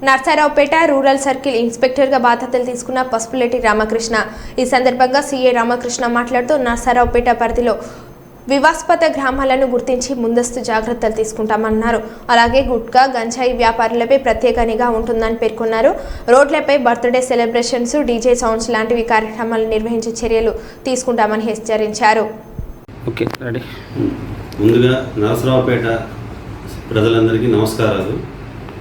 Narasaraopet rural circle ఇన్స్పెక్టర్గా బాధ్యతలు తీసుకున్న పసుపులేటి రామకృష్ణ. ఈ సందర్భంగా సీఏ రామకృష్ణ మాట్లాడుతూ నర్సారావుపేట పరిధిలో వివాస్పద గ్రామాలను గుర్తించి ముందస్తు జాగ్రత్తలు తీసుకుంటామన్నారు. అలాగే గుట్కా గంజాయి వ్యాపారులపై ప్రత్యేక నిఘా ఉంటుందని పేర్కొన్నారు. రోడ్లపై బర్త్డే సెలబ్రేషన్స్, డీజే సౌండ్స్ లాంటివి కార్యక్రమాలు నిర్వహించే చర్యలు తీసుకుంటామని హెచ్చరించారు. ముందుగా నర్సరావుపేట ప్రజలందరికీ నమస్కారాలు.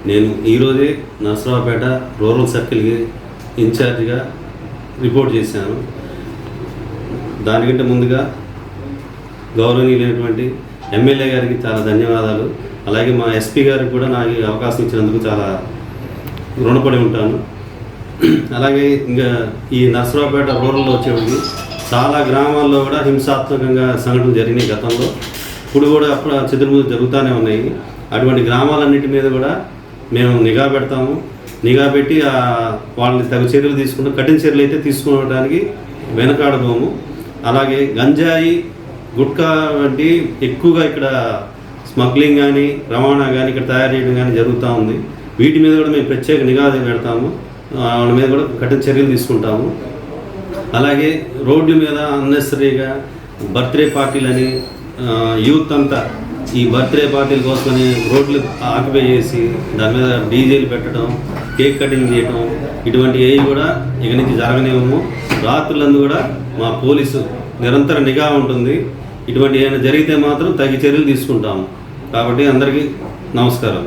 నేను ఈరోజే నర్సరావుపేట రూరల్ సర్కిల్కి ఇన్ఛార్జిగా రిపోర్ట్ చేశాను. దానికంటే ముందుగా గౌరవనీయులైనటువంటి ఎమ్మెల్యే గారికి చాలా ధన్యవాదాలు. అలాగే మా ఎస్పీ గారికి కూడా నాకు అవకాశం ఇచ్చినందుకు చాలా రుణపడి ఉంటాను. అలాగే ఇంకా ఈ నర్సరావుపేట రూరల్లో వచ్చేవాడికి చాలా గ్రామాల్లో కూడా హింసాత్మకంగా సంఘటనలు జరిగినాయి గతంలో. ఇప్పుడు కూడా అప్పుడు చెదురుముదురు జరుగుతూనే ఉన్నాయి. అటువంటి గ్రామాలన్నిటి మీద కూడా మేము నిఘా పెడతాము. నిఘా పెట్టి వాళ్ళని తగు చర్యలు తీసుకుంటాం. కఠిన చర్యలు అయితే తీసుకోవడానికి వెనకాడబోము. అలాగే గంజాయి, గుట్కా వంటి ఎక్కువగా ఇక్కడ స్మగ్లింగ్ కానీ రవాణా కానీ ఇక్కడ తయారు చేయడం కానీ జరుగుతూ ఉంది. వీటి మీద కూడా మేము ప్రత్యేక నిఘా పెడతాము. వాళ్ళ మీద కూడా కఠిన చర్యలు తీసుకుంటాము. అలాగే రోడ్ల మీద అన్నెసరీగా బర్త్డే పార్టీలని యూత్ అంతా ఈ బర్త్డే పార్టీల కోసమని రోడ్లు ఆక్యుపై చేసి దాని మీద డీజేలు పెట్టడం, కేక్ కటింగ్ చేయడం, ఇటువంటి ఏవి కూడా ఇక నుంచి జరగనివ్వము. రాత్రులందు కూడా మా పోలీసు నిరంతర నిఘా ఉంటుంది. ఇటువంటి ఏమైనా జరిగితే మాత్రం తగిన చర్యలు తీసుకుంటాము. కాబట్టి అందరికీ నమస్కారం.